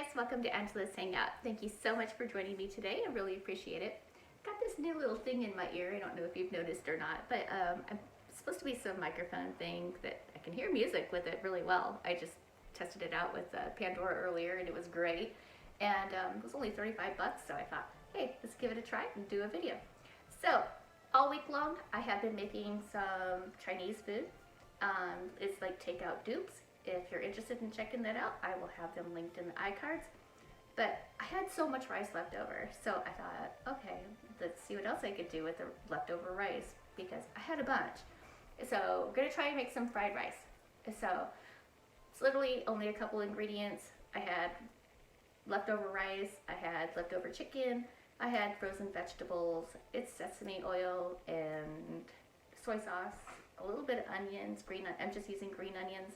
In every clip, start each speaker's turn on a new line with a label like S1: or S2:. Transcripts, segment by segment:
S1: guys, welcome to Angela's Hangout. Thank you so much for joining me today. I really appreciate it. Got this new little thing in my ear. I don't know if you've noticed or not, but I'm supposed to be some microphone thing that I can hear music with it really well. I just tested it out with Pandora earlier and it was great. And it was only 35 bucks, so I thought, hey, let's give it a try and do a video. So all week long, I have been making some Chinese food. It's like takeout dupes. If you're interested in checking that out, I will have them linked in the iCards. But I had so much rice left over, so I thought, okay, let's see what else I could do with the leftover rice, because I had a bunch. So I'm gonna try and make some fried rice. So it's literally only a couple ingredients. I had leftover rice, I had leftover chicken, I had frozen vegetables, it's sesame oil and soy sauce, a little bit of onions, I'm just using green onions,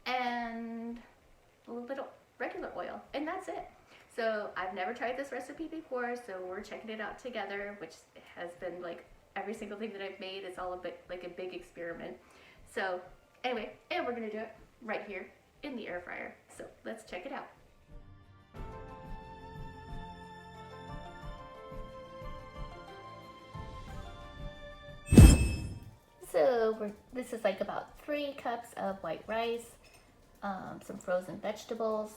S1: and a little bit of regular oil, and that's it. So I've never tried this recipe before, so we're checking it out together, which has been like every single thing that I've made. It's all a bit like a big experiment. So anyway, and we're gonna do it right here in the air fryer. So let's check it out. So this is like about 3 cups of white rice, some frozen vegetables,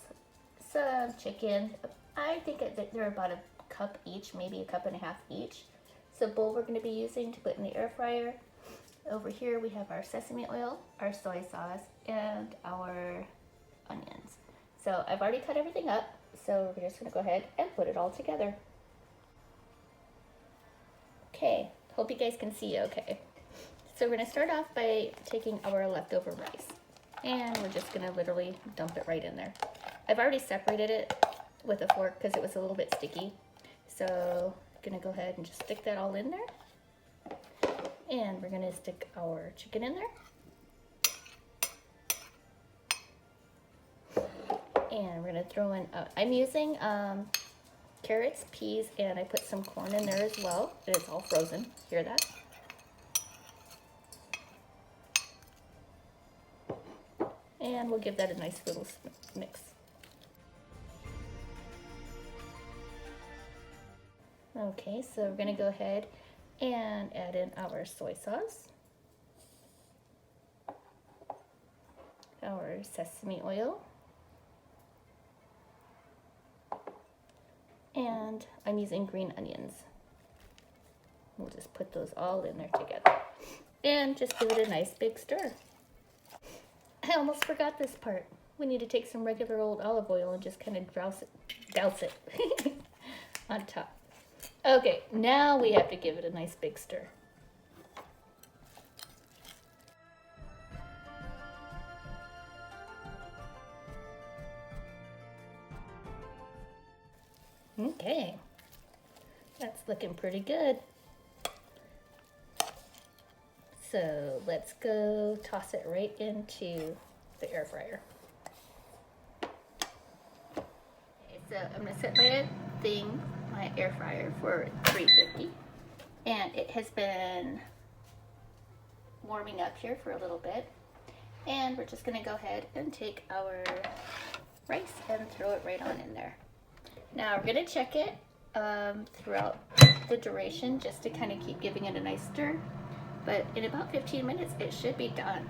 S1: some chicken. I think they're about a cup each, maybe a cup and a half each. So bowl we're going to be using to put in the air fryer. Over here we have our sesame oil, our soy sauce, and our onions. So I've already cut everything up, so we're just going to go ahead and put it all together. Okay, hope you guys can see okay. So we're going to start off by taking our leftover rice, and we're just going to literally dump it right in there. I've already separated it with a fork because it was a little bit sticky. So I'm going to go ahead and just stick that all in there. And we're going to stick our chicken in there. And we're going to throw in, I'm using carrots, peas, and I put some corn in there as well. It's all frozen. Hear that? And we'll give that a nice little mix. Okay, so we're gonna go ahead and add in our soy sauce, our sesame oil, and I'm using green onions. We'll just put those all in there together and just give it a nice big stir. I almost forgot this part. We need to take some regular old olive oil and just kind of douse it on top. Okay, now we have to give it a nice big stir. Okay, that's looking pretty good. So let's go toss it right into the air fryer. Okay, so I'm gonna set my air fryer for 350, and it has been warming up here for a little bit, and we're just gonna go ahead and take our rice and throw it right on in there. Now we're gonna check it throughout the duration just to kind of keep giving it a nice stir. But in about 15 minutes, it should be done.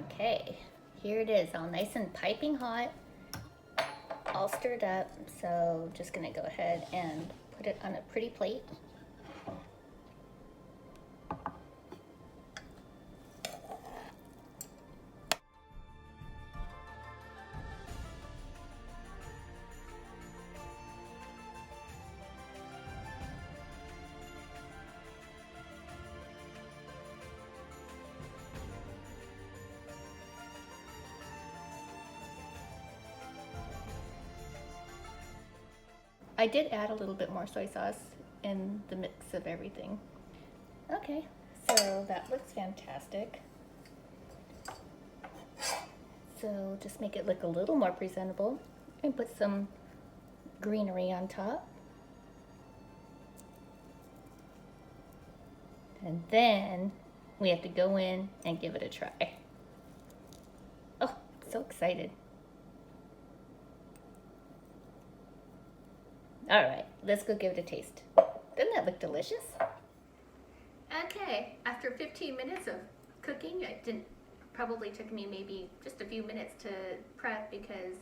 S1: Okay, here it is, all nice and piping hot, all stirred up. So just gonna go ahead and put it on a pretty plate. I did add a little bit more soy sauce in the mix of everything. Okay, so that looks fantastic. So just make it look a little more presentable and put some greenery on top. And then we have to go in and give it a try. Oh, so excited. All right, let's go give it a taste. Doesn't that look delicious? Okay, after 15 minutes of cooking, probably took me maybe just a few minutes to prep because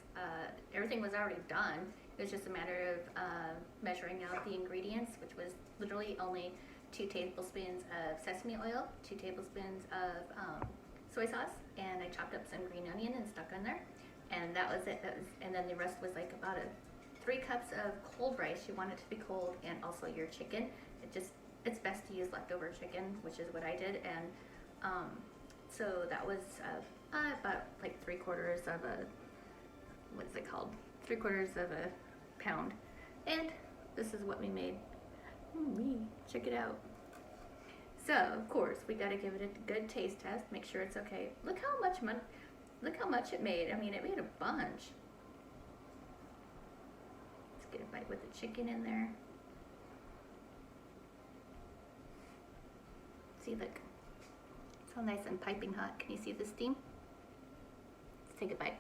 S1: everything was already done. It was just a matter of measuring out the ingredients, which was literally only 2 tablespoons of sesame oil, 2 tablespoons of soy sauce, and I chopped up some green onion and stuck in there. And that was it. And then the rest was like about 3 cups of cold rice. You want it to be cold, and also your chicken. It's best to use leftover chicken, which is what I did. And so that was about like 3/4 of a, what's it called? 3/4 of a pound. And this is what we made. Check it out. So of course we got to give it a good taste test. Make sure it's okay. Look how much it made. I mean, it made a bunch. Let's get a bite with the chicken in there. See, look. It's all nice and piping hot. Can you see the steam? Let's take a bite.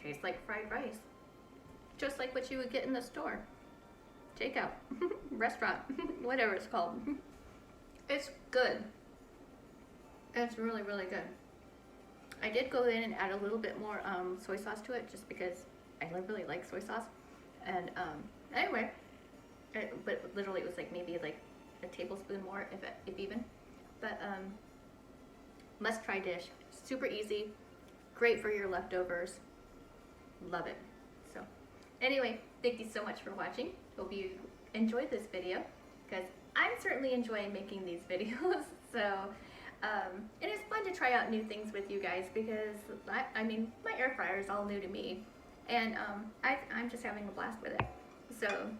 S1: Tastes like fried rice. Just like what you would get in the store. Takeout. Restaurant. Whatever it's called. It's good. It's really, really good. I did go in and add a little bit more soy sauce to it just because I really like soy sauce. And anyway, but literally it was like maybe like a tablespoon more, if even. But must try dish. Super easy. Great for your leftovers. Love it. So anyway, thank you so much for watching. Hope you enjoyed this video because I'm certainly enjoying making these videos. So and it's fun to try out new things with you guys because I mean my air fryer is all new to me, and I'm just having a blast with it. So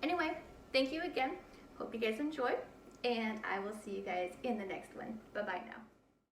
S1: anyway, thank you again. Hope you guys enjoy, and I will see you guys in the next one. Bye bye now.